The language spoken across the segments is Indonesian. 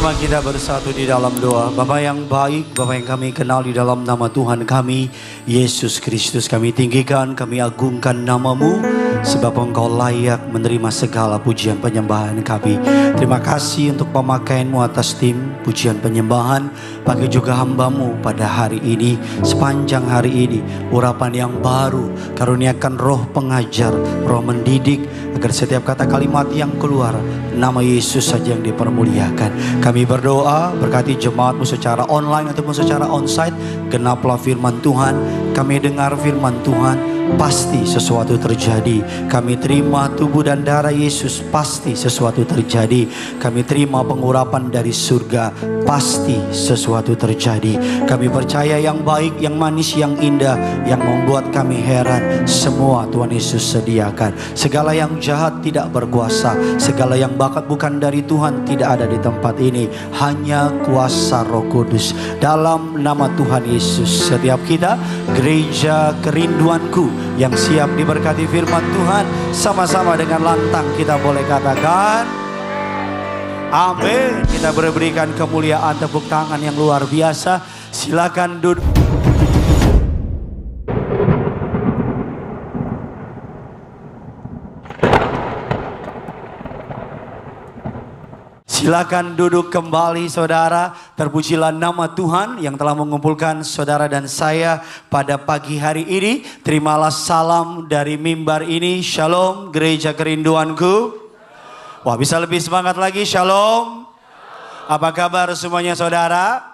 Sama-sama kita bersatu di dalam doa. Bapa yang baik, Bapa yang kami kenal di dalam nama Tuhan kami, Yesus Kristus, kami tinggikan, kami agungkan nama-Mu, sebab Engkau layak menerima segala pujian penyembahan kami. Terima kasih untuk pemakaian-Mu atas tim pujian penyembahan, bagi juga hamba-Mu pada hari ini, sepanjang hari ini, urapan yang baru, karuniakan roh pengajar, roh mendidik, agar setiap kata kalimat yang keluar, nama Yesus saja yang dipermuliakan. Kami berdoa, berkati jemaat-Mu secara online ataupun secara onsite, genaplah firman Tuhan. Kami dengar firman Tuhan, pasti sesuatu terjadi. Kami terima tubuh dan darah Yesus, pasti sesuatu terjadi. Kami terima pengurapan dari surga, pasti sesuatu terjadi. Kami percaya yang baik, yang manis, yang indah, yang membuat kami heran, semua Tuhan Yesus sediakan. Segala yang jahat tidak berkuasa, segala yang bakat bukan dari Tuhan tidak ada di tempat ini. Hanya kuasa Roh Kudus. Dalam nama Tuhan Yesus, setiap kita, gereja kerinduanku yang siap diberkati firman Tuhan, sama-sama dengan lantang kita boleh katakan amin. Kita berikan kemuliaan, tepuk tangan yang luar biasa. Silakan duduk. Silakan duduk kembali saudara. Terpujilah nama Tuhan yang telah mengumpulkan saudara dan saya pada pagi hari ini. Terimalah salam dari mimbar ini. Shalom gereja kerinduanku. Wah, bisa lebih semangat lagi. Shalom. Apa kabar semuanya saudara?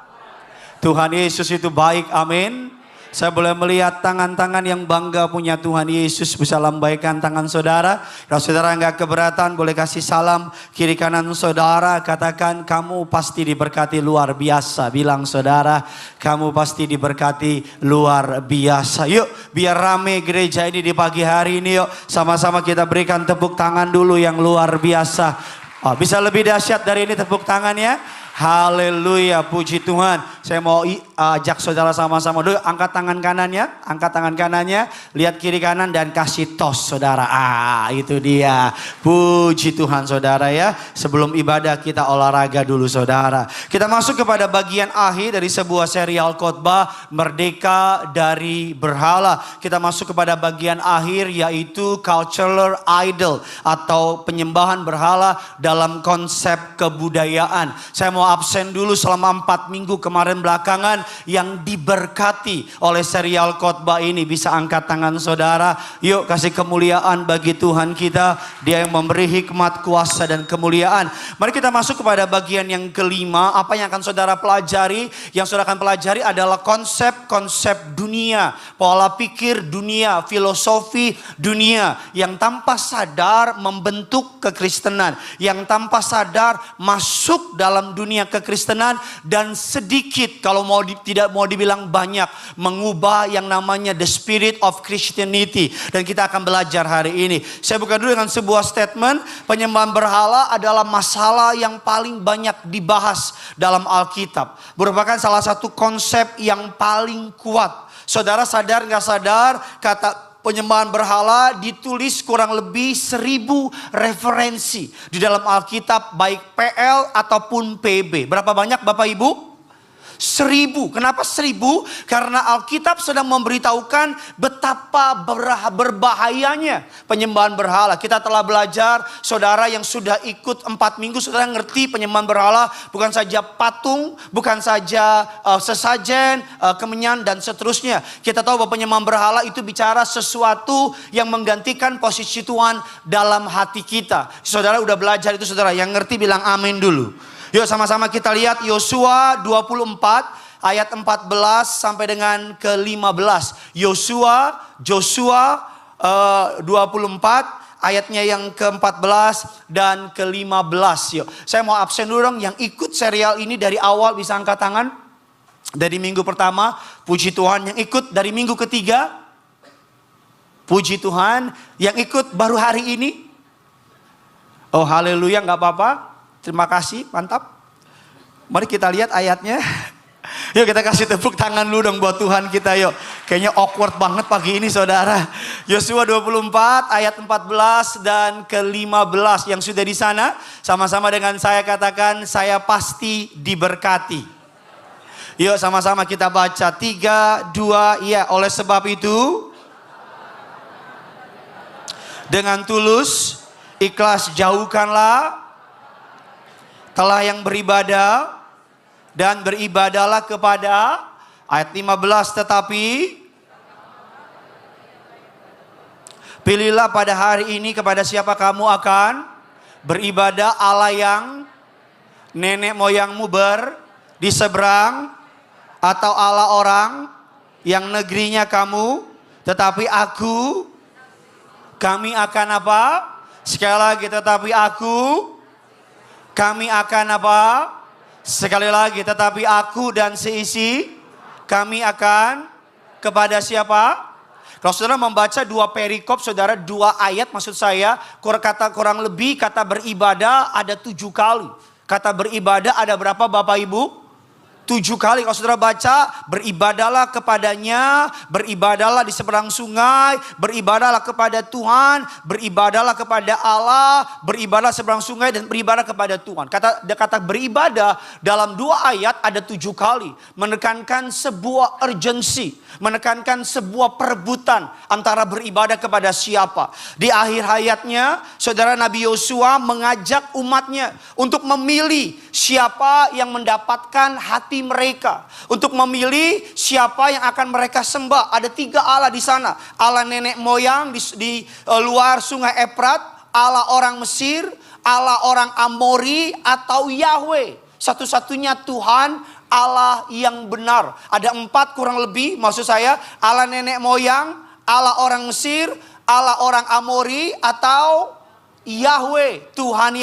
Tuhan Yesus itu baik, amin. Saya boleh melihat tangan-tangan yang bangga punya Tuhan Yesus. Bisa lambaikan tangan saudara. Kalau saudara nggak keberatan, boleh kasih salam kiri kanan saudara. Katakan, kamu pasti diberkati luar biasa. Bilang saudara, kamu pasti diberkati luar biasa. Yuk, biar rame gereja ini di pagi hari ini. Yuk, sama-sama kita berikan tepuk tangan dulu yang luar biasa. Oh, bisa lebih dahsyat dari ini tepuk tangannya. Haleluya, puji Tuhan. Saya mau ajak saudara sama-sama dulu. Angkat tangan kanannya, angkat tangan kanannya. Lihat kiri kanan dan kasih tos saudara. Itu dia. Puji Tuhan saudara ya. Sebelum ibadah kita olahraga dulu saudara. Kita masuk kepada bagian akhir dari sebuah serial khotbah Merdeka dari Berhala. Kita masuk kepada bagian akhir yaitu cultural idol atau penyembahan berhala dalam konsep kebudayaan. Saya mau absen dulu selama 4 minggu kemarin belakangan yang diberkati oleh serial khotbah ini. Bisa angkat tangan saudara. Yuk kasih kemuliaan bagi Tuhan kita. Dia yang memberi hikmat, kuasa dan kemuliaan. Mari kita masuk kepada bagian yang kelima. Apa yang akan saudara pelajari? Yang saudara akan pelajari adalah konsep-konsep dunia. Pola pikir dunia, filosofi dunia. Yang tanpa sadar membentuk kekristenan. Yang tanpa sadar masuk dalam dunia kekristenan dan sedikit kalau tidak mau dibilang banyak mengubah yang namanya the spirit of Christianity. Dan kita akan belajar hari ini. Saya buka dulu dengan sebuah statement. Penyembahan berhala adalah masalah yang paling banyak dibahas dalam Alkitab. Merupakan salah satu konsep yang paling kuat. Saudara sadar nggak sadar, kata penyembahan berhala ditulis kurang lebih 1000 referensi di dalam Alkitab, baik PL ataupun PB. Berapa banyak Bapak Ibu? 1000. Kenapa 1000? Karena Alkitab sedang memberitahukan betapa berbahayanya penyembahan berhala. Kita telah belajar, saudara yang sudah ikut 4 minggu, saudara ngerti penyembahan berhala bukan saja patung, bukan saja sesajen, kemenyan dan seterusnya. Kita tahu bahwa penyembahan berhala itu bicara sesuatu yang menggantikan posisi Tuhan dalam hati kita. Saudara udah belajar itu saudara, yang ngerti bilang amin dulu. Yuk sama-sama kita lihat Yosua 24 ayat 14 sampai dengan ke-15. Joshua 24 ayatnya yang ke-14 dan ke-15. Yuk, saya mau absen dulu dong. Yang ikut serial ini dari awal bisa angkat tangan. Dari minggu pertama, puji Tuhan. Yang ikut dari minggu ketiga, puji Tuhan. Yang ikut baru hari ini, oh haleluya, gak apa-apa. Terima kasih, mantap. Mari kita lihat ayatnya. Yuk kita kasih tepuk tangan dulu dong buat Tuhan kita yuk. Kayaknya awkward banget pagi ini saudara. Yosua 24 ayat 14 dan ke-15. Yang sudah di sana sama-sama dengan saya katakan, saya pasti diberkati. Yuk sama-sama kita baca. 3, 2, ya. Oleh sebab itu, dengan tulus, ikhlas jauhkanlah telah yang beribadah dan beribadalah kepada, ayat 15, tetapi pilihlah pada hari ini kepada siapa kamu akan beribadah, Allah yang nenek moyangmu di seberang, atau Allah orang yang negerinya kamu, tetapi kami akan apa? Sekali lagi, tetapi kami akan apa? Sekali lagi, tetapi aku dan seisi, kami akan kepada siapa? Kalau saudara membaca 2 perikop, saudara 2 ayat maksud saya, kurang lebih kata beribadah ada 7 kali. Kata beribadah ada berapa Bapak Ibu? 7 kali. Kalau saudara baca, beribadahlah kepadanya, beribadahlah di seberang sungai, beribadahlah kepada Tuhan, beribadahlah kepada Allah, beribadah seberang sungai dan beribadah kepada Tuhan. Kata beribadah dalam 2 ayat ada 7 kali. Menekankan sebuah urgensi, menekankan sebuah perebutan antara beribadah kepada siapa. Di akhir hayatnya, saudara, Nabi Yosua mengajak umatnya untuk memilih siapa yang mendapatkan hati mereka, untuk memilih siapa yang akan mereka sembah. Ada 3 Allah di sana. Allah nenek moyang di luar sungai Efrat, Allah orang Mesir, Allah orang Amori, atau Yahweh. Satu-satunya Tuhan, Allah yang benar. Ada 4 kurang lebih, maksud saya, Allah nenek moyang, Allah orang Mesir, Allah orang Amori, atau Yahweh, Tuhan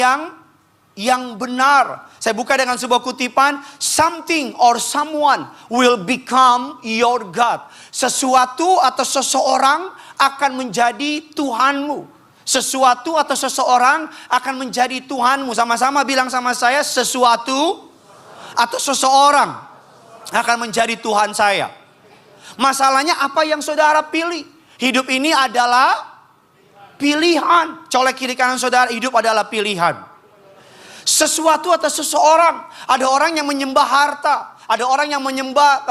yang benar. Saya buka dengan sebuah kutipan, something or someone will become your God. Sesuatu atau seseorang akan menjadi Tuhanmu. Sesuatu atau seseorang akan menjadi Tuhanmu. Sama-sama bilang sama saya, sesuatu atau seseorang akan menjadi Tuhan saya. Masalahnya apa yang saudara pilih? Hidup ini adalah pilihan. Colek kiri kanan saudara, hidup adalah pilihan. Sesuatu atau seseorang. Ada orang yang menyembah harta, ada orang yang menyembah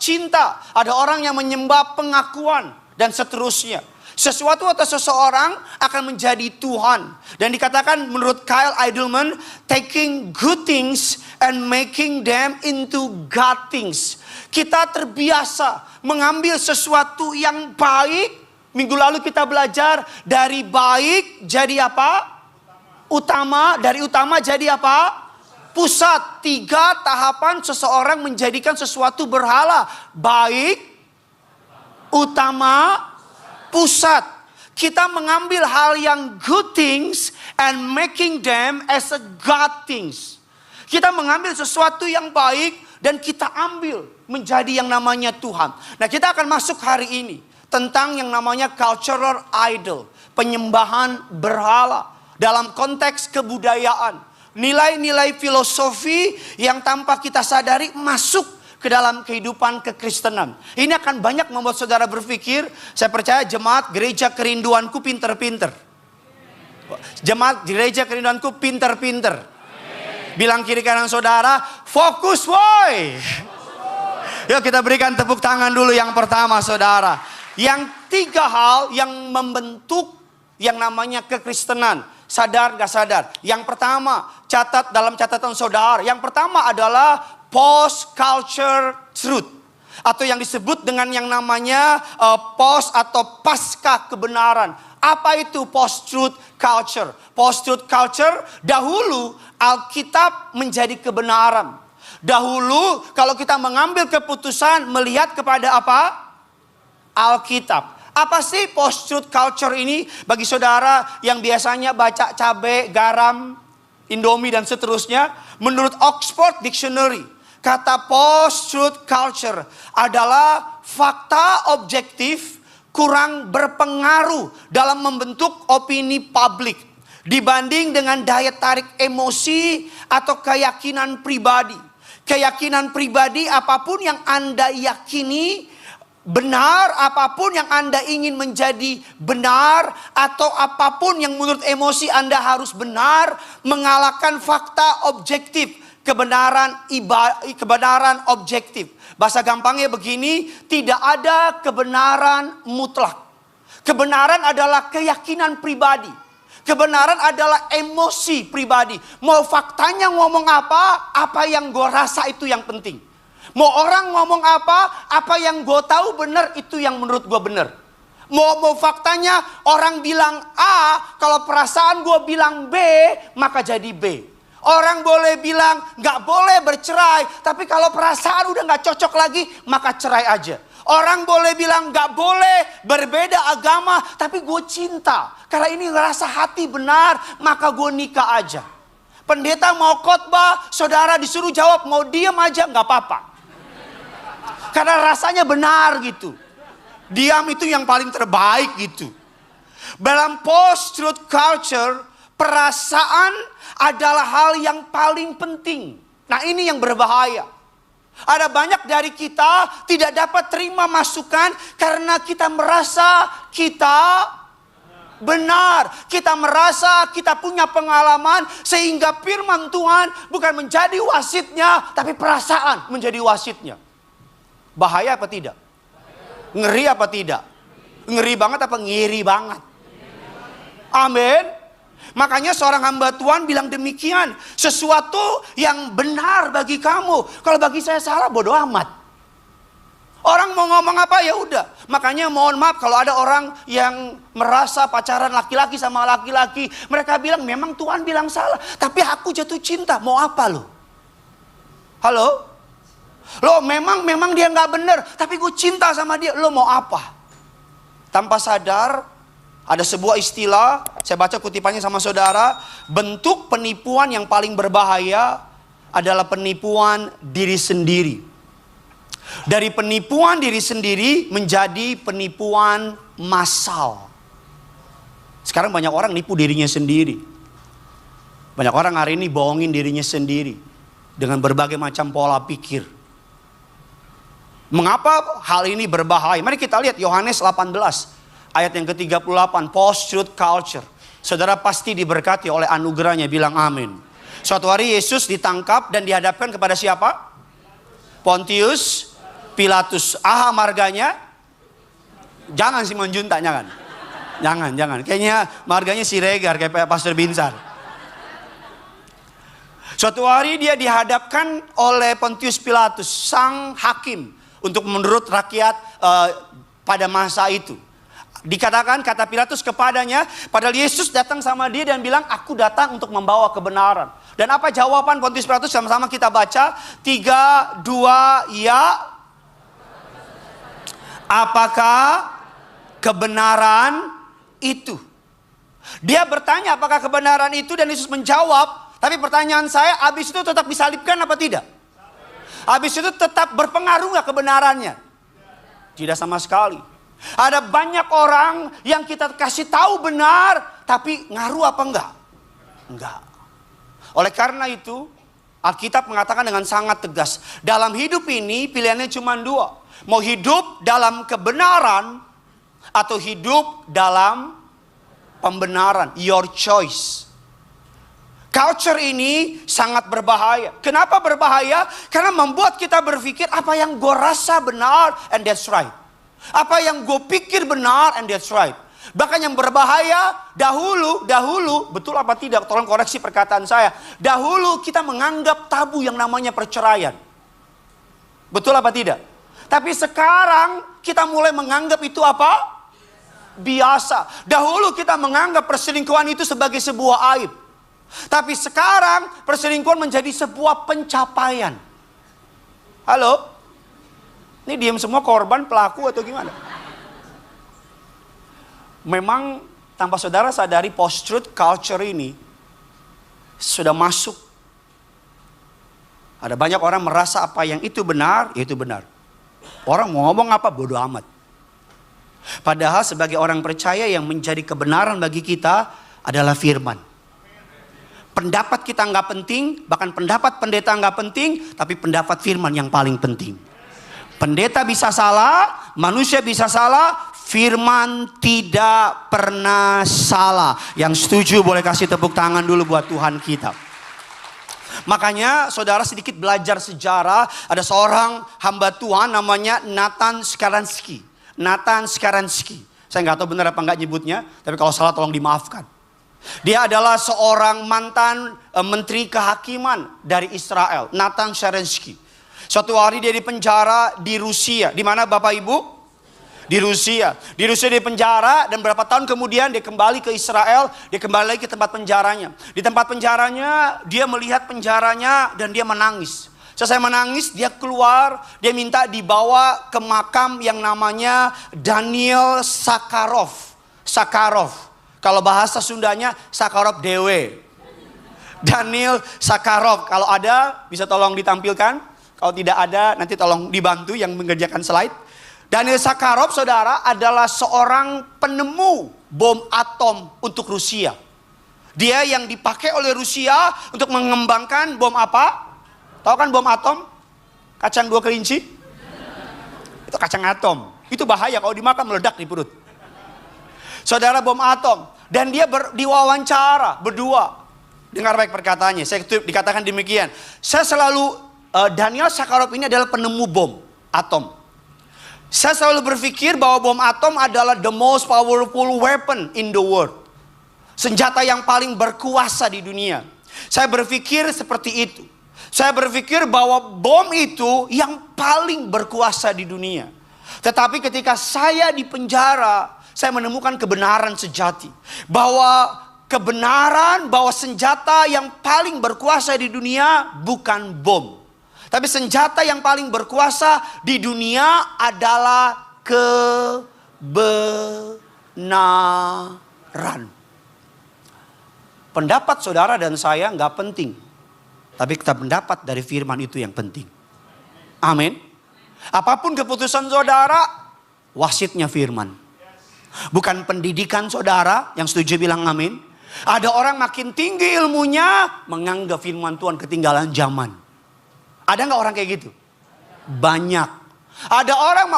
cinta, ada orang yang menyembah pengakuan, dan seterusnya. Sesuatu atau seseorang akan menjadi Tuhan. Dan dikatakan menurut Kyle Idleman, taking good things and making them into God things. Kita terbiasa mengambil sesuatu yang baik. Minggu lalu kita belajar dari baik jadi apa? Utama. Dari utama jadi apa? Pusat. 3 tahapan seseorang menjadikan sesuatu berhala. Baik, utama, pusat. Kita mengambil hal yang good things and making them as a God things. Kita mengambil sesuatu yang baik dan kita ambil menjadi yang namanya Tuhan. Nah, kita akan masuk hari ini tentang yang namanya cultural idol, penyembahan berhala. Dalam konteks kebudayaan, nilai-nilai filosofi yang tanpa kita sadari masuk ke dalam kehidupan kekristenan. Ini akan banyak membuat saudara berpikir, saya percaya jemaat gereja kerinduanku pinter-pinter. Jemaat gereja kerinduanku pinter-pinter. Bilang kiri kanan saudara, fokus woi. Yuk kita berikan tepuk tangan dulu yang pertama saudara. Yang 3 hal yang membentuk yang namanya kekristenan. Sadar gak sadar? Yang pertama, catat dalam catatan saudara. Yang pertama adalah post-culture truth. Atau yang disebut dengan yang namanya post atau pasca kebenaran. Apa itu post-truth culture? Post-truth culture, dahulu Alkitab menjadi kebenaran. Dahulu kalau kita mengambil keputusan melihat kepada apa? Alkitab. Apa sih post-truth culture ini bagi saudara yang biasanya baca cabai, garam, Indomie dan seterusnya? Menurut Oxford Dictionary, kata post-truth culture adalah fakta objektif kurang berpengaruh dalam membentuk opini publik dibanding dengan daya tarik emosi atau keyakinan pribadi. Keyakinan pribadi apapun yang Anda yakini benar, apapun yang Anda ingin menjadi benar, atau apapun yang menurut emosi Anda harus benar, mengalahkan fakta objektif, kebenaran objektif. Bahasa gampangnya begini, tidak ada kebenaran mutlak. Kebenaran adalah keyakinan pribadi. Kebenaran adalah emosi pribadi. Mau faktanya ngomong apa yang gue rasa itu yang penting. Mau orang ngomong apa yang gue tahu benar itu yang menurut gue benar. Mau faktanya orang bilang A, kalau perasaan gue bilang B, maka jadi B. Orang boleh bilang gak boleh bercerai, tapi kalau perasaan udah gak cocok lagi, maka cerai aja. Orang boleh bilang gak boleh berbeda agama, tapi gue cinta. Karena ini ngerasa hati benar, maka gue nikah aja. Pendeta mau khotbah, saudara disuruh jawab, mau diem aja gak apa-apa. Karena rasanya benar gitu. Diam itu yang paling terbaik gitu. Dalam post-truth culture, perasaan adalah hal yang paling penting. Nah, ini yang berbahaya. Ada banyak dari kita tidak dapat terima masukan karena kita merasa kita benar. Kita merasa kita punya pengalaman sehingga firman Tuhan bukan menjadi wasitnya, tapi perasaan menjadi wasitnya. Bahaya apa tidak? Ngeri apa tidak? Ngeri banget apa ngiri banget? Amin. Makanya seorang hamba Tuhan bilang demikian. Sesuatu yang benar bagi kamu. Kalau bagi saya salah, bodoh amat. Orang mau ngomong apa ya udah. Makanya mohon maaf kalau ada orang yang merasa pacaran laki-laki sama laki-laki. Mereka bilang memang Tuhan bilang salah. Tapi aku jatuh cinta. Mau apa lo? Halo? Lo memang dia gak bener. Tapi gue cinta sama dia. Lo mau apa? Tanpa sadar ada sebuah istilah, saya baca kutipannya sama saudara, bentuk penipuan yang paling berbahaya adalah penipuan diri sendiri. Dari penipuan diri sendiri menjadi penipuan massal. Sekarang banyak orang nipu dirinya sendiri. Banyak orang hari ini bohongin dirinya sendiri dengan berbagai macam pola pikir. Mengapa hal ini berbahaya? Mari kita lihat Yohanes 18. Ayat yang ke-38, post-truth culture. Saudara pasti diberkati oleh anugerahnya, bilang amin. Suatu hari Yesus ditangkap dan dihadapkan kepada siapa? Pontius Pilatus. Aha marganya? Jangan Simon Junta, jangan. Jangan. Kayaknya marganya Siregar, kayak Pastor Binsar. Suatu hari dia dihadapkan oleh Pontius Pilatus, sang hakim, untuk menurut rakyat pada masa itu. Dikatakan kata Pilatus kepadanya, padahal Yesus datang sama dia dan bilang, aku datang untuk membawa kebenaran. Dan apa jawaban Pontius Pilatus? Sama-sama kita baca. 3, 2, ya. Apakah kebenaran itu? Dia bertanya apakah kebenaran itu, dan Yesus menjawab. Tapi pertanyaan saya, habis itu tetap disalibkan apa tidak? Habis itu tetap berpengaruh gak kebenarannya? Tidak sama sekali. Ada banyak orang yang kita kasih tahu benar, tapi ngaruh apa enggak? Enggak. Oleh karena itu, Alkitab mengatakan dengan sangat tegas, dalam hidup ini pilihannya cuma 2. Mau hidup dalam kebenaran atau hidup dalam pembenaran. Your choice. Culture ini sangat berbahaya. Kenapa berbahaya? Karena membuat kita berpikir apa yang gue rasa benar, and that's right. Apa yang gue pikir benar, and that's right. Bahkan yang berbahaya, dahulu, betul apa tidak? Tolong koreksi perkataan saya. Dahulu kita menganggap tabu yang namanya perceraian. Betul apa tidak? Tapi sekarang kita mulai menganggap itu apa? Biasa. Dahulu kita menganggap perselingkuhan itu sebagai sebuah aib. Tapi sekarang perselingkuhan menjadi sebuah pencapaian. Halo? Ini diam semua, korban, pelaku atau gimana? Memang tanpa saudara sadari, post-truth culture ini sudah masuk. Ada banyak orang merasa apa yang itu benar, itu benar. Orang mau ngomong apa, bodoh amat. Padahal sebagai orang percaya yang menjadi kebenaran bagi kita adalah firman. Pendapat kita nggak penting, bahkan pendapat pendeta nggak penting, tapi pendapat firman yang paling penting. Pendeta bisa salah, manusia bisa salah, firman tidak pernah salah. Yang setuju boleh kasih tepuk tangan dulu buat Tuhan kita. Makanya saudara sedikit belajar sejarah. Ada seorang hamba Tuhan namanya Nathan Sharansky. Nathan Sharansky. Saya nggak tahu benar apa nggak nyebutnya, tapi kalau salah tolong dimaafkan. Dia adalah seorang mantan menteri kehakiman dari Israel, Nathan Sharansky. Suatu hari dia dipenjara di Rusia. Di mana Bapak Ibu? Di Rusia. Di Rusia dia penjara dan berapa tahun kemudian dia kembali ke Israel. Dia kembali lagi ke tempat penjaranya. Di tempat penjaranya dia melihat penjaranya dan dia menangis. Selesai menangis dia keluar. Dia minta dibawa ke makam yang namanya Daniel Sakharov. Sakharov. Kalau bahasa Sundanya Sakharov Dewe. Daniel Sakharov. Kalau ada bisa tolong ditampilkan. Kalau tidak ada nanti tolong dibantu yang mengerjakan slide. Daniel Sakharov saudara adalah seorang penemu bom atom untuk Rusia. Dia yang dipakai oleh Rusia untuk mengembangkan bom apa? Tahu kan bom atom? Kacang dua kelinci? Itu kacang atom. Itu bahaya kalau dimakan meledak di perut. Saudara bom atom. Dan dia diwawancara berdua. Dengar baik perkataannya. Saya dikatakan demikian. Saya selalu Daniel Sakharov ini adalah penemu bom atom. Saya selalu berpikir bahwa bom atom adalah the most powerful weapon in the world. Senjata yang paling berkuasa di dunia. Saya berpikir seperti itu. Saya berpikir bahwa bom itu yang paling berkuasa di dunia. Tetapi ketika saya di penjara, saya menemukan kebenaran sejati. Bahwa kebenaran, bahwa senjata yang paling berkuasa di dunia bukan bom. Tapi senjata yang paling berkuasa di dunia adalah kebenaran. Pendapat saudara dan saya nggak penting. Tapi kita pendapat dari firman itu yang penting. Amin. Apapun keputusan saudara, wasitnya firman. Bukan pendidikan saudara, yang setuju bilang amin. Ada orang makin tinggi ilmunya, menganggap firman Tuhan ketinggalan zaman. Ada nggak orang kayak gitu? Banyak. Ada orang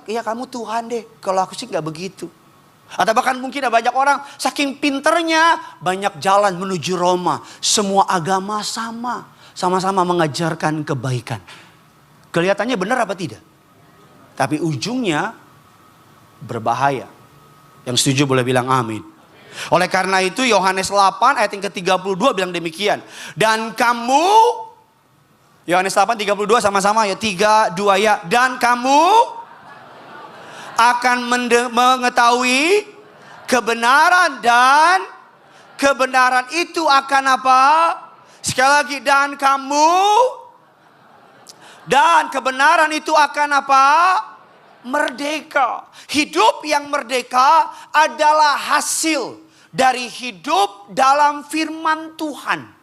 ya kamu Tuhan deh. Kalau aku sih nggak begitu. Atau bahkan mungkin ada banyak orang saking pinternya banyak jalan menuju Roma. Semua agama sama-sama mengajarkan kebaikan. Kelihatannya benar apa tidak? Tapi ujungnya berbahaya. Yang setuju boleh bilang amin. Oleh karena itu Yohanes 8 ayat yang ke-32 bilang demikian. Dan kamu Yohanes 8:32 sama-sama ya 3, 2 ya. Dan kamu akan mengetahui kebenaran dan kebenaran itu akan apa? Sekali lagi dan kebenaran itu akan apa? Merdeka. Hidup yang merdeka adalah hasil dari hidup dalam firman Tuhan.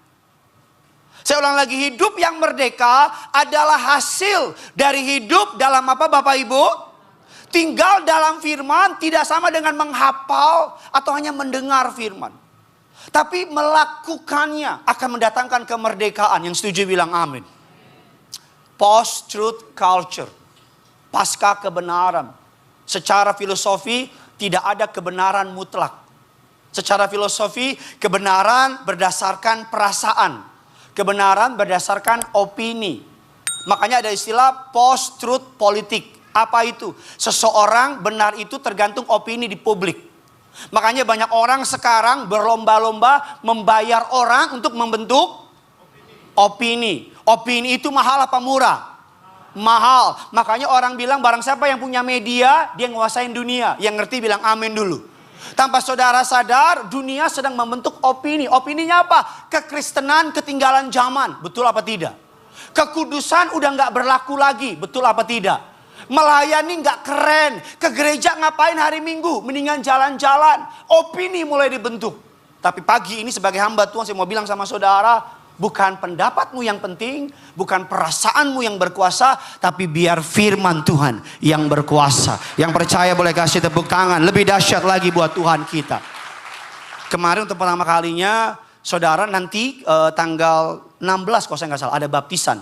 Saya ulang lagi, hidup yang merdeka adalah hasil dari hidup dalam apa Bapak Ibu? Tinggal dalam firman tidak sama dengan menghafal atau hanya mendengar firman. Tapi melakukannya akan mendatangkan kemerdekaan. Yang setuju bilang amin. Post-truth culture. Pasca kebenaran. Secara filosofi tidak ada kebenaran mutlak. Secara filosofi kebenaran berdasarkan perasaan. Kebenaran berdasarkan opini. Makanya ada istilah post-truth politik. Apa itu? Seseorang benar itu tergantung opini di publik. Makanya banyak orang sekarang berlomba-lomba membayar orang untuk membentuk opini. Opini itu mahal apa murah? Mahal. Makanya orang bilang barang siapa yang punya media, dia nguasain dunia. Yang ngerti bilang amin dulu. Tanpa saudara sadar, dunia sedang membentuk opini. Opininya apa? Kekristenan ketinggalan zaman. Betul apa tidak? Kekudusan udah gak berlaku lagi. Betul apa tidak? Melayani gak keren. Ke gereja ngapain hari Minggu? Mendingan jalan-jalan. Opini mulai dibentuk. Tapi pagi ini sebagai hamba Tuhan saya mau bilang sama saudara. Bukan pendapatmu yang penting, bukan perasaanmu yang berkuasa, tapi biar firman Tuhan yang berkuasa. Yang percaya boleh kasih tepuk tangan. Lebih dahsyat lagi buat Tuhan kita. Kemarin untuk pertama kalinya, saudara nanti tanggal 16 kalau saya nggak salah ada baptisan.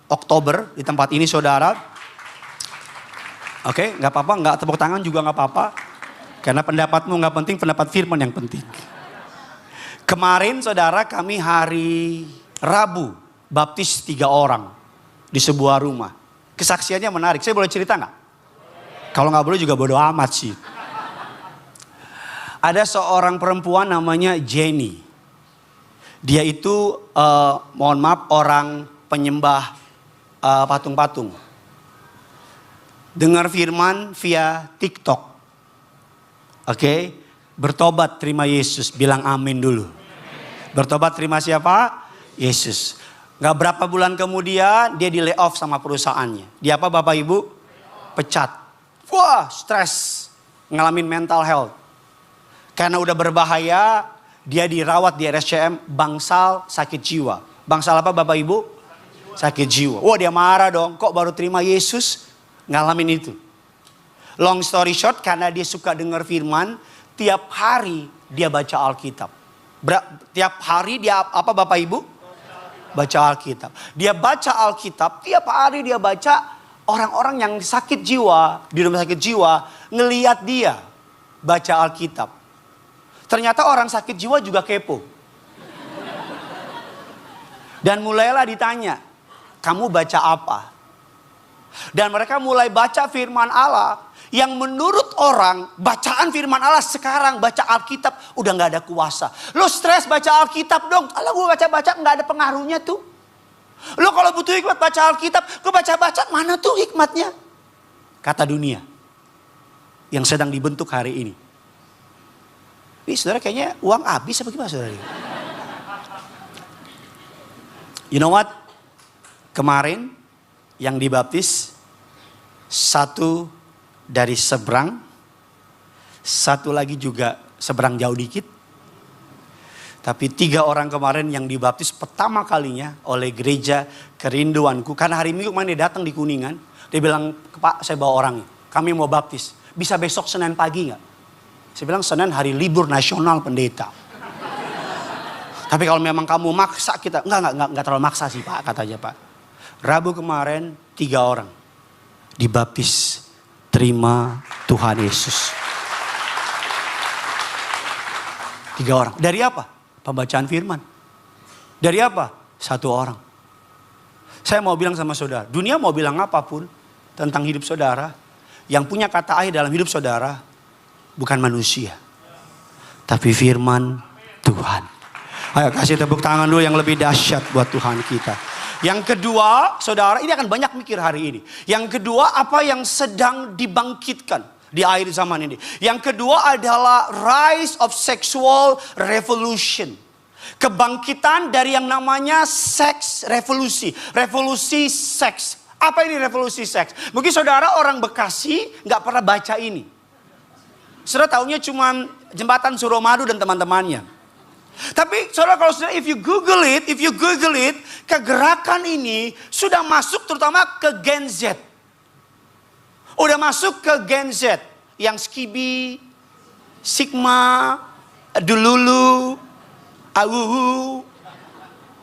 Oktober di tempat ini saudara. Oke, nggak apa-apa, nggak tepuk tangan juga nggak apa-apa. Karena pendapatmu nggak penting, pendapat firman yang penting. Kemarin saudara kami hari Rabu baptis 3 orang di sebuah rumah. Kesaksiannya menarik, saya boleh cerita nggak? Kalau nggak boleh juga bodo amat sih. Ada seorang perempuan namanya Jenny. Dia itu mohon maaf orang penyembah patung-patung. Dengar firman via TikTok. Oke, bertobat terima Yesus, bilang amin dulu. Bertobat terima siapa? Yesus. Gak berapa bulan kemudian dia di layoff sama perusahaannya. Dia apa Bapak Ibu? Pecat. Wah, stres, ngalamin mental health. Karena udah berbahaya, dia dirawat di RSCM bangsal sakit jiwa. Bangsal apa Bapak Ibu? Sakit jiwa. Wah, dia marah dong, kok baru terima Yesus ngalamin itu. Long story short, karena dia suka dengar firman, tiap hari dia baca Alkitab. Tiap hari dia apa Bapak Ibu? Baca Alkitab. Dia baca Alkitab, tiap hari dia baca, orang-orang yang sakit jiwa, di rumah sakit jiwa, ngeliat dia baca Alkitab. Ternyata orang sakit jiwa juga kepo. Dan mulailah ditanya, kamu baca apa? Dan mereka mulai baca firman Allah. Yang menurut orang, bacaan firman Allah sekarang, baca Alkitab udah gak ada kuasa. Lo stres baca Alkitab dong. Kalau gue baca-baca gak ada pengaruhnya tuh. Lo kalau butuh hikmat baca Alkitab, gue baca-baca mana tuh hikmatnya? Kata dunia yang sedang dibentuk hari ini. Ini saudara kayaknya uang habis apa gimana saudara? You know what? Kemarin yang dibaptis satu dari seberang, satu lagi juga seberang jauh dikit. Tapi 3 orang kemarin yang dibaptis pertama kalinya oleh gereja Kerinduanku. Karena hari Minggu kemarin dia datang di Kuningan. Dia bilang, Pak saya bawa orangnya, kami mau baptis. Bisa besok Senin pagi gak? Saya bilang Senin hari libur nasional pendeta. Tapi kalau memang kamu maksa kita, enggak terlalu maksa sih Pak, katanya Pak. Rabu kemarin 3 orang dibaptis, terima Tuhan Yesus. 3 orang. Dari apa? Pembacaan firman. Dari apa? 1 orang. Saya mau bilang sama saudara, dunia mau bilang apapun tentang hidup saudara, yang punya kata akhir dalam hidup saudara bukan manusia, tapi firman Tuhan. Ayo kasih tepuk tangan dulu yang lebih dahsyat buat Tuhan kita. Yang kedua, saudara, ini akan banyak mikir hari ini. Yang kedua, apa yang sedang dibangkitkan di akhir zaman ini. Yang kedua adalah rise of sexual revolution. Kebangkitan dari yang namanya seks revolusi. Revolusi seks. Apa ini revolusi seks? Mungkin saudara orang Bekasi gak pernah baca ini. Saudara taunya cuma jembatan Suramadu dan teman-temannya. Tapi saudara kalau saudara if you google it, kegerakan ini sudah masuk terutama ke Gen Z. Udah masuk ke Gen Z. Yang Skibi, Sigma, Dululu, Awuhu,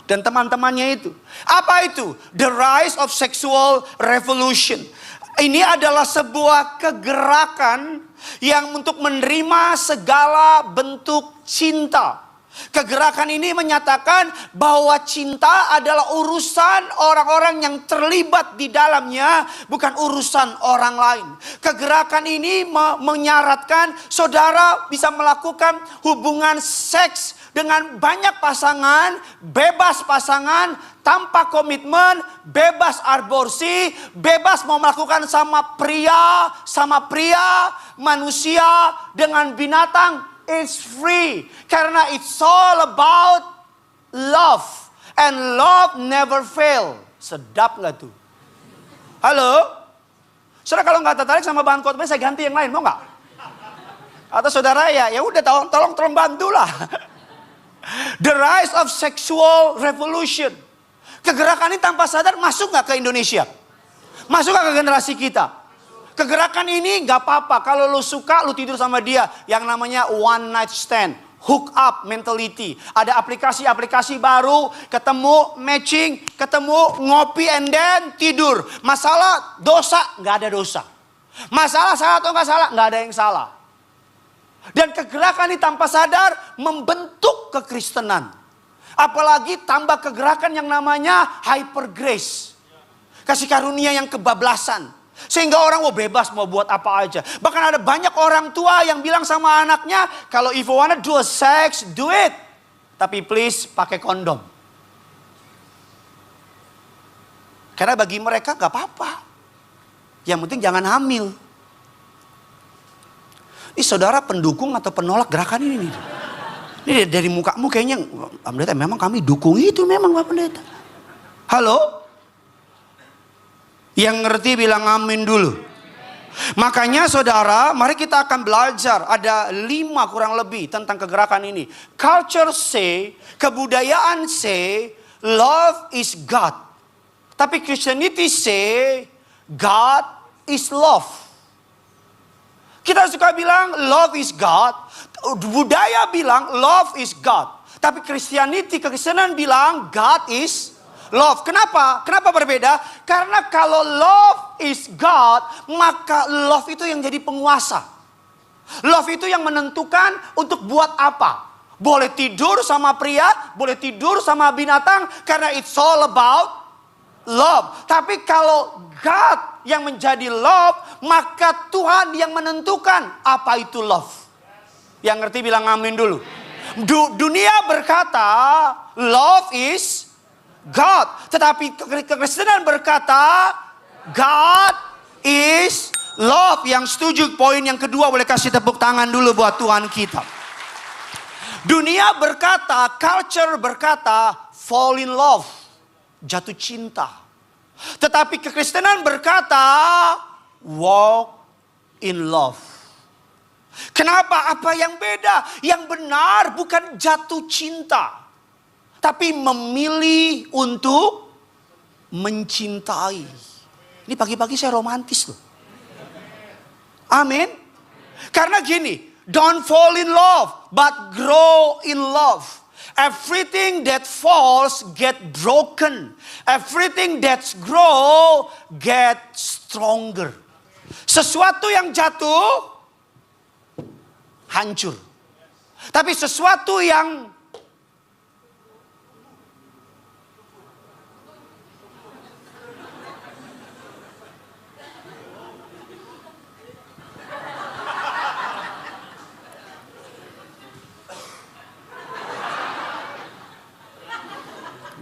dan teman-temannya itu. Apa itu? The rise of sexual revolution. Ini adalah sebuah kegerakan yang untuk menerima segala bentuk cinta. Kegerakan ini menyatakan bahwa cinta adalah urusan orang-orang yang terlibat di dalamnya, bukan urusan orang lain. Kegerakan ini menyaratkan saudara bisa melakukan hubungan seks dengan banyak pasangan, bebas pasangan, tanpa komitmen, bebas aborsi, bebas mau melakukan sama pria, manusia, dengan binatang. It's free. Karena it's all about love. And love never fail. Sedap gak tuh? Halo? Saudara kalau gak tertarik sama bahan khotbah, saya ganti yang lain, mau gak? Atau saudara ya udah tolong bantulah. The rise of sexual revolution. Kegerakan ini tanpa sadar masuk gak ke Indonesia? Masuk gak ke generasi kita? Kegerakan ini gak apa-apa. Kalau lu suka, lu tidur sama dia. Yang namanya one night stand. hook up mentality. Ada aplikasi-aplikasi baru, ketemu matching, ketemu ngopi and then tidur. Masalah dosa, nggak ada dosa. Masalah salah atau nggak salah, nggak ada yang salah. Dan kegerakan ini tanpa sadar membentuk kekristenan. Apalagi tambah kegerakan yang namanya hyper grace. Kasih karunia yang kebablasan. Sehingga orang mau bebas mau buat apa aja. Bahkan ada banyak orang tua yang bilang sama anaknya, kalau if you wanna do a sex, do it. Tapi please pakai kondom. Karena bagi mereka gak apa-apa. Yang penting jangan hamil. Ini saudara pendukung atau penolak gerakan ini nih? Ini dari mukamu kayaknya, Pak Pendeta memang kami dukung itu memang Pak Pendeta. Halo? Yang ngerti bilang amin dulu. Makanya saudara, mari kita akan belajar. Ada 5 kurang lebih tentang kegerakan ini. Culture say, kebudayaan say, love is God. Tapi Christianity say, God is love. Kita suka bilang love is God. Budaya bilang love is God. Tapi Christianity, kekristenan bilang God is love. Kenapa? Kenapa berbeda? Karena kalau love is God, maka love itu yang jadi penguasa. Love itu yang menentukan untuk buat apa. Boleh tidur sama pria, boleh tidur sama binatang, karena it's all about love. Tapi kalau God yang menjadi love, maka Tuhan yang menentukan apa itu love. Yang ngerti bilang amin dulu. Dunia berkata love is God. Tetapi kekristenan berkata God is love. Yang setuju poin yang kedua boleh kasih tepuk tangan dulu buat Tuhan kita. Dunia berkata, culture berkata fall in love. Jatuh cinta. Tetapi kekristenan berkata walk in love. Kenapa? Apa yang beda? Yang benar bukan jatuh cinta, tapi memilih untuk mencintai. Ini pagi-pagi saya romantis loh. Amin. Karena gini, don't fall in love, but grow in love. Everything that falls get broken. Everything that's grow get stronger. Sesuatu yang jatuh hancur. Tapi sesuatu yang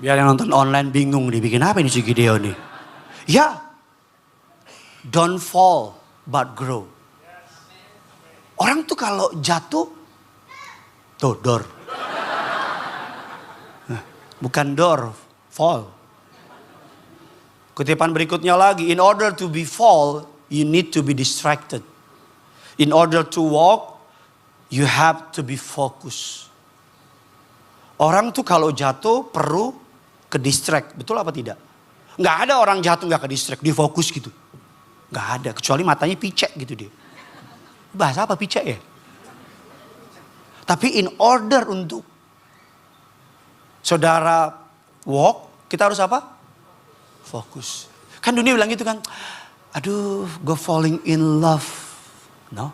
biar yang nonton online bingung dibikin apa ini si Gideon nih. Ya, don't fall but grow. Orang tuh kalau jatuh, tuh door. Bukan door, fall. Kutipan berikutnya lagi, in order to be fall, you need to be distracted. In order to walk, you have to be focused. Orang tuh kalau jatuh perlu ke distract, betul apa tidak? Nggak ada orang jatuh nggak ke distract, dia fokus gitu. Nggak ada, kecuali matanya picek gitu dia. Bahasa apa picek ya? Tapi in order untuk saudara walk, kita harus apa? Fokus. Kan dunia bilang gitu kan, aduh gue falling in love. No.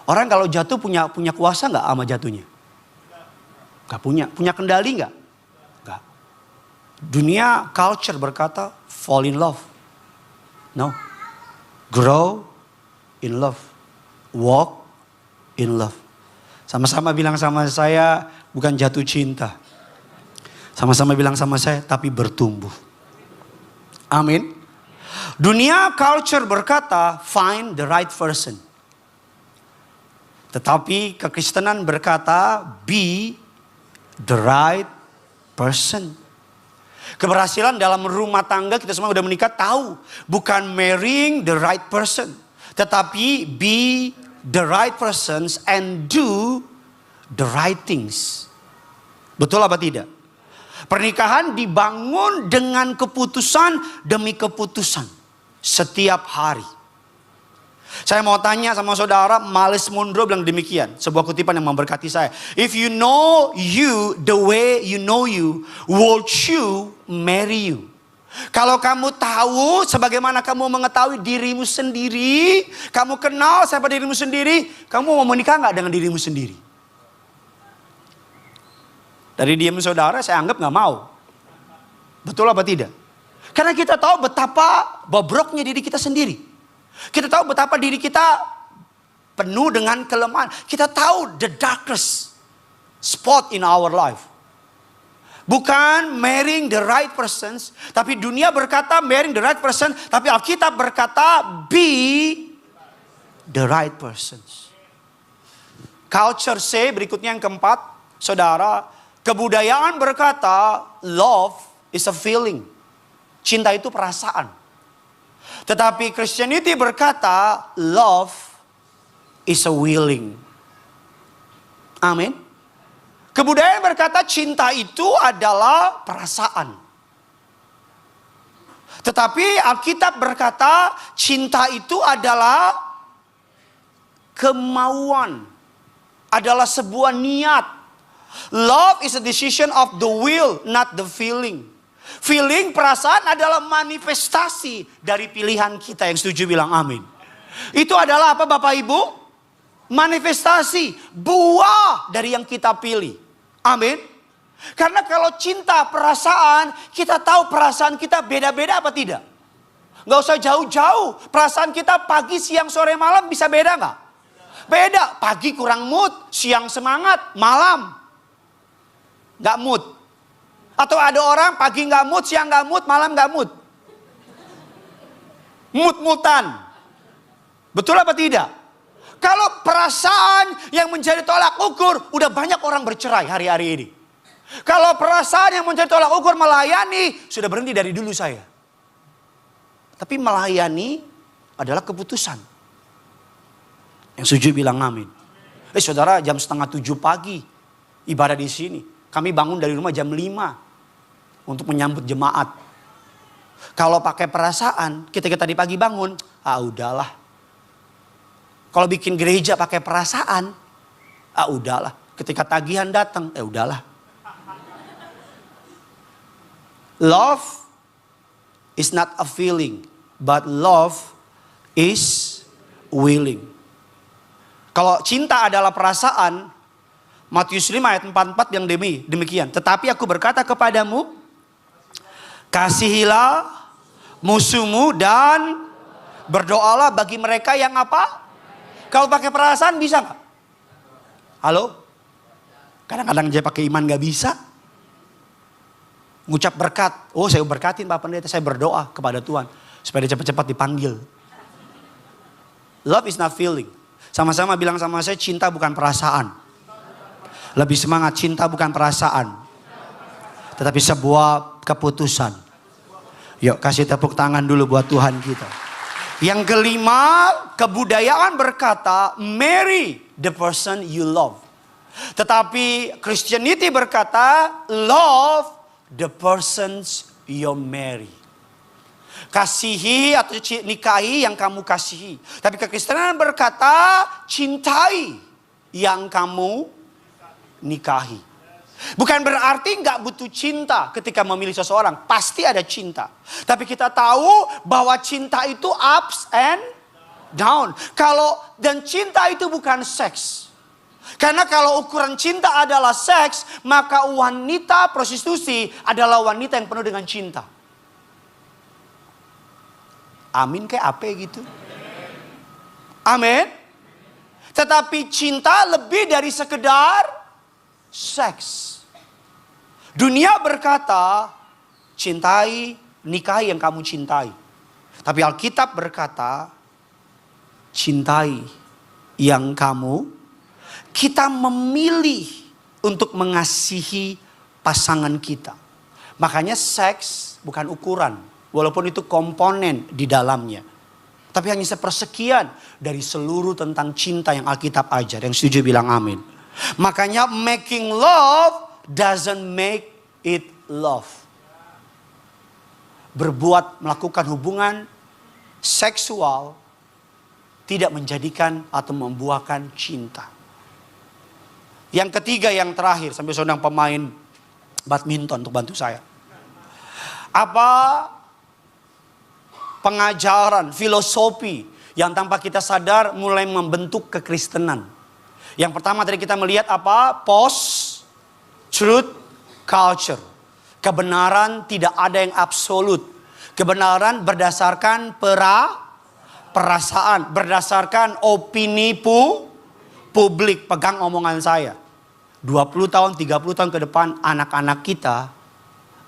Orang kalau jatuh punya kuasa nggak sama jatuhnya? Nggak punya. Punya kendali nggak? Nggak. Dunia culture berkata fall in love. No. Grow in love. Walk in love. Sama-sama bilang sama saya, bukan jatuh cinta. Sama-sama bilang sama saya, tapi bertumbuh. Amin. Dunia culture berkata find the right person. Tetapi kekristenan berkata be the right person. Keberhasilan dalam rumah tangga, kita semua udah menikah tahu, bukan marrying the right person, tetapi be the right persons and do the right things. Betul apa tidak? Pernikahan dibangun dengan keputusan demi keputusan setiap hari. Saya mau tanya sama saudara, Miles Monroe bilang demikian. Sebuah kutipan yang memberkati saya. If you know you the way you know you, would you marry you? Kalau kamu tahu sebagaimana kamu mengetahui dirimu sendiri, kamu kenal siapa dirimu sendiri, kamu mau menikah nggak dengan dirimu sendiri? Dari diam saudara saya anggap nggak mau. Betul apa tidak? Karena kita tahu betapa bobroknya diri kita sendiri. Kita tahu betapa diri kita penuh dengan kelemahan. Kita tahu the darkest spot in our life. Bukan marrying the right persons, tapi dunia berkata marrying the right person, tapi Alkitab berkata be the right persons. Culture say berikutnya yang keempat, saudara, kebudayaan berkata love is a feeling. Cinta itu perasaan. Tetapi Christianity berkata love is a willing. Amin. Kebudayaan berkata cinta itu adalah perasaan. Tetapi Alkitab berkata cinta itu adalah kemauan. Adalah sebuah niat. Love is a decision of the will, not the feeling. Feeling, perasaan adalah manifestasi dari pilihan kita. Yang setuju bilang amin. Itu adalah apa Bapak Ibu? Manifestasi, buah dari yang kita pilih. Amin. Karena kalau cinta, perasaan, kita tahu perasaan kita beda-beda apa tidak? Gak usah jauh-jauh. Perasaan kita pagi, siang, sore, malam bisa beda gak? Beda. Pagi kurang mood, siang semangat, malam gak mood. Atau ada orang pagi gak mood, siang gak mood, malam gak mood. Mood-moodan. Betul apa tidak? Kalau perasaan yang menjadi tolak ukur, udah banyak orang bercerai hari-hari ini. Kalau perasaan yang menjadi tolak ukur melayani, sudah berhenti dari dulu saya. Tapi melayani adalah keputusan. Yang setuju bilang amin. Saudara, jam 6:30 pagi ibadah di sini. Kami bangun dari rumah jam 5 untuk menyambut jemaat. Kalau pakai perasaan, kita tadi pagi bangun, udahlah. Kalau bikin gereja pakai perasaan, udahlah. Ketika tagihan datang, udahlah. Love is not a feeling, but love is willing. Kalau cinta adalah perasaan, Matius 5 ayat 44 yang demikian. Tetapi aku berkata kepadamu, kasihilah musuhmu dan berdoalah bagi mereka yang apa? Kalau pakai perasaan bisa gak? Halo? Kadang-kadang aja pakai iman gak bisa. Ngucap berkat. Oh, saya berkatin Pak Pendeta. Saya berdoa kepada Tuhan. Supaya dia cepat-cepat dipanggil. Love is not feeling. Sama-sama bilang sama saya, cinta bukan perasaan. Lebih semangat, cinta bukan perasaan. Tetapi sebuah keputusan. Yuk kasih tepuk tangan dulu buat Tuhan kita. Yang kelima, kebudayaan berkata, marry the person you love. Tetapi Christianity berkata, love the persons you marry. Kasihi atau nikahi yang kamu kasihi. Tapi kekristenan berkata, cintai yang kamu nikahi. Bukan berarti nggak butuh cinta ketika memilih seseorang. Pasti ada cinta. Tapi kita tahu bahwa cinta itu ups and down. Dan cinta itu bukan seks. Karena kalau ukuran cinta adalah seks, maka wanita prostitusi adalah wanita yang penuh dengan cinta. Amin kayak apa gitu? Amin. Tetapi cinta lebih dari sekedar seks. Dunia berkata, cintai, nikahi yang kamu cintai. Tapi Alkitab berkata, cintai yang kita memilih untuk mengasihi pasangan kita. Makanya seks bukan ukuran, walaupun itu komponen di dalamnya. Tapi hanya sepersekian dari seluruh tentang cinta yang Alkitab ajar. Yang setuju bilang amin. Makanya making love doesn't make it love. Melakukan hubungan seksual tidak menjadikan atau membuahkan cinta. Yang ketiga, yang terakhir, sampai seorang pemain badminton untuk bantu saya. Apa pengajaran, filosofi yang tanpa kita sadar mulai membentuk kekristenan? Yang pertama tadi kita melihat apa? Post-truth culture. Kebenaran tidak ada yang absolut. Kebenaran berdasarkan perasaan, berdasarkan opini publik. Pegang omongan saya. 20 tahun, 30 tahun ke depan anak-anak kita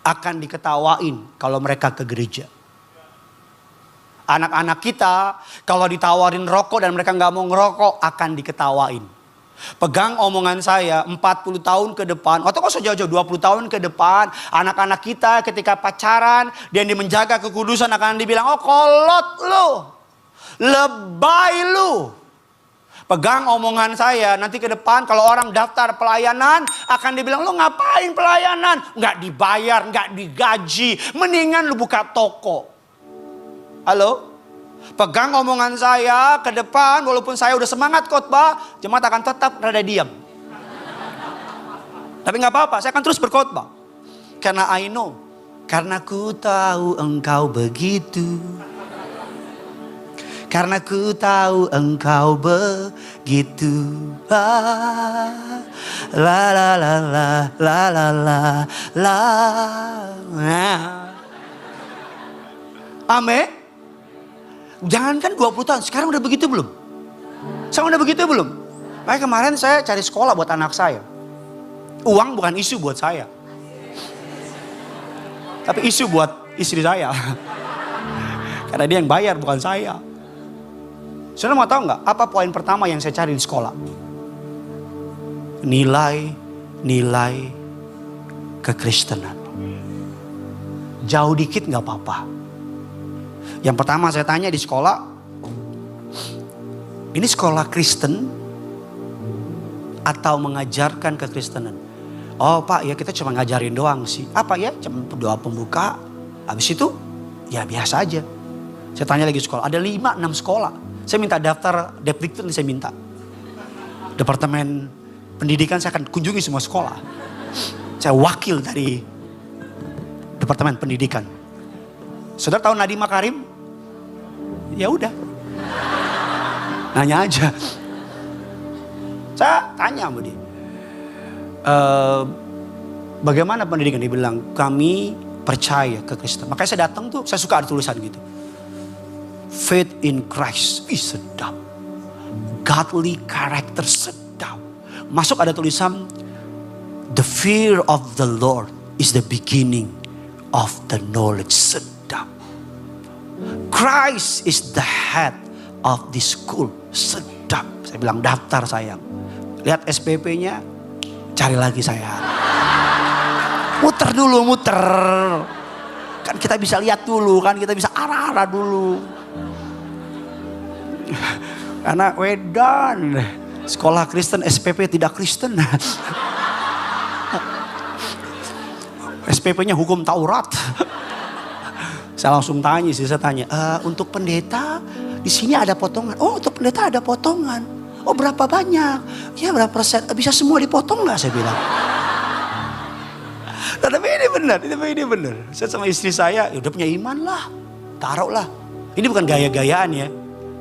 akan diketawain kalau mereka ke gereja. Anak-anak kita kalau ditawarin rokok dan mereka nggak mau ngerokok akan diketawain. Pegang omongan saya 40 tahun ke depan, atau kok sejauh-jauh 20 tahun ke depan, anak-anak kita ketika pacaran dan dia menjaga kekudusan akan dibilang, oh kolot lu, lebay lu. Pegang omongan saya, nanti ke depan kalau orang daftar pelayanan akan dibilang, lu ngapain pelayanan? Nggak dibayar, nggak digaji, mendingan lu buka toko. Halo? Pegang omongan saya ke depan, walaupun saya udah semangat khotbah, jemaat akan tetap rada diam. Tapi nggak apa-apa, saya akan terus berkhotbah. Karena I know, karena ku tahu engkau begitu. Karena ku tahu engkau begitu. La la la la la la la la. Amin. Jangankan 20 tahun, sekarang udah begitu belum? Sekarang udah begitu belum? Makanya kemarin saya cari sekolah buat anak saya. Uang bukan isu buat saya. Tapi isu buat istri saya. Karena dia yang bayar, bukan saya. Saudara mau tahu nggak apa poin pertama yang saya cari di sekolah? Nilai kekristenan. Jauh dikit nggak apa-apa. Yang pertama saya tanya di sekolah, ini sekolah Kristen atau mengajarkan kekristenan? Oh Pak, ya kita cuma ngajarin doang sih. Apa ya? Cuma doa pembuka. Habis itu ya biasa aja. Saya tanya lagi sekolah, ada 5-6 sekolah. Saya minta daftar Depdikbud, saya minta. Departemen Pendidikan saya akan kunjungi semua sekolah. Saya wakil dari Departemen Pendidikan. Saudara tahu Nadiem Makarim? Ya udah. Nanya aja. Saya tanya sama dia. Bagaimana pendidikan? Dia bilang, kami percaya ke Kristen. Makanya saya datang tuh, saya suka ada tulisan gitu. Faith in Christ. Ih sedap. Godly character sedap. Masuk ada tulisan, the fear of the Lord is the beginning of the knowledge. Sedap. Christ is the head of this school. Sedap. Saya bilang daftar sayang. Lihat SPP-nya, cari lagi saya. Muter dulu, muter. Kan kita bisa lihat dulu, kan kita bisa arah-arah dulu. Karena wedan, sekolah Kristen, SPP tidak Kristen. SPP-nya hukum Taurat. Saya langsung tanya sih, saya tanya, untuk pendeta di sini ada potongan. Oh, untuk pendeta ada potongan. Oh, berapa banyak? Ya berapa persen? Bisa semua dipotong nggak? Saya bilang. Nah, tapi ini benar. Saya sama istri saya, ya udah punya iman lah, taruh lah. Ini bukan gaya-gayaan ya,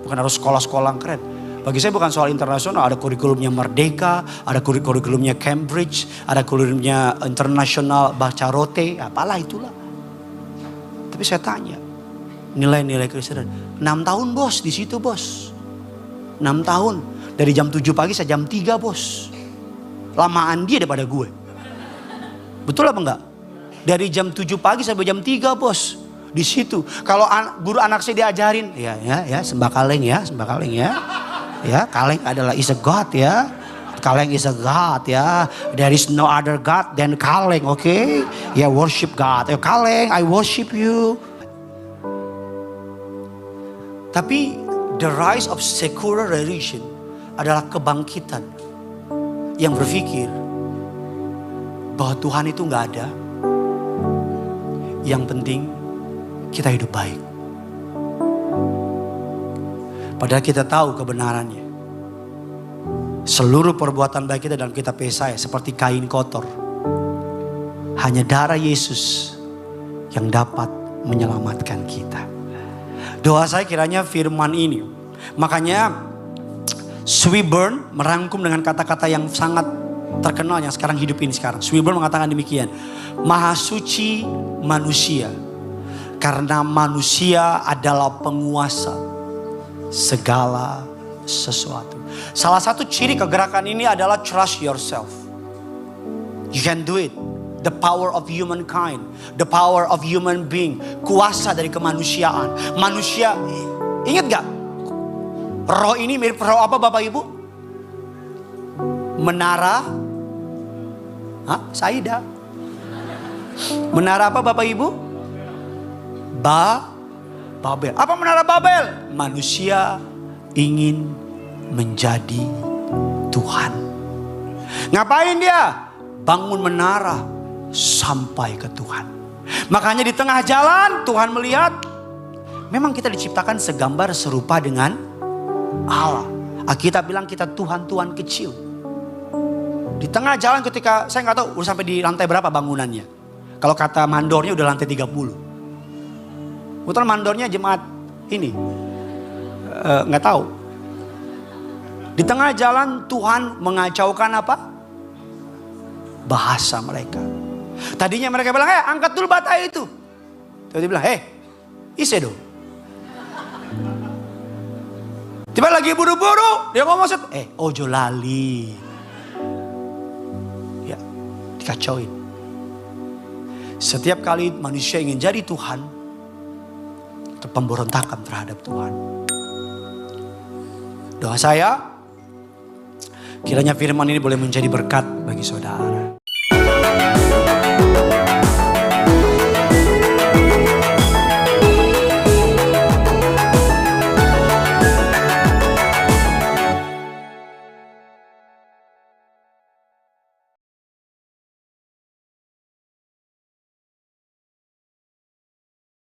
bukan harus sekolah-sekolah yang keren. Bagi saya bukan soal internasional, ada kurikulumnya Merdeka, ada kurikulumnya Cambridge, ada kurikulumnya internasional Bacarote, apalah itulah. Tapi saya tanya, nilai-nilai Kristen. 6 tahun bos di situ bos. 6 tahun. Dari jam 7 pagi sampai jam 3 bos. Lamaan dia daripada gue. Betul apa enggak? Dari jam 7 pagi sampai jam 3 bos. Di situ. Kalau guru anak saya diajarin. Ya sembah kaleng ya. Ya kaleng adalah is a God ya. Kaleng is a God ya. There is no other God than kaleng, okay? Ya worship God. Kaleng, I worship you. Tapi the rise of secular religion adalah kebangkitan yang berpikir bahwa Tuhan itu nggak ada. Yang penting kita hidup baik. Padahal kita tahu kebenarannya. Seluruh perbuatan baik kita dalam kitab Yesaya seperti kain kotor. Hanya darah Yesus yang dapat menyelamatkan kita. Doa saya kiranya firman ini. Makanya Swinburne merangkum dengan kata-kata yang sangat terkenal yang sekarang hidup ini sekarang. Swinburne mengatakan demikian. Maha suci manusia. Karena manusia adalah penguasa segala sesuatu. Salah satu ciri kegerakan ini adalah trust yourself. You can do it. The power of humankind. The power of human being. Kuasa dari kemanusiaan. Manusia, ingat gak? Roh ini mirip roh apa Bapak Ibu? Menara. Saida. Menara apa Bapak Ibu? Babel. Apa menara Babel? Manusia ingin menjadi Tuhan. Ngapain dia? Bangun menara sampai ke Tuhan. Makanya di tengah jalan Tuhan melihat, memang kita diciptakan segambar serupa dengan Allah. Alkitab bilang kita Tuhan-Tuhan kecil. Di tengah jalan ketika, saya nggak tahu udah sampai di lantai berapa bangunannya. Kalau kata mandornya udah lantai 30. Betul mandornya jemaat ini. Nggak tahu. Di tengah jalan Tuhan mengacaukan apa? Bahasa mereka. Tadinya mereka bilang, angkat dulu bata itu. Tiba-tiba bilang, ise dong. Tiba lagi buru-buru, dia ngomong, ojo lali. Ya, dikacauin. Setiap kali manusia ingin jadi Tuhan, itu pemberontakan terhadap Tuhan. Doa saya, kiranya firman ini boleh menjadi berkat bagi saudara.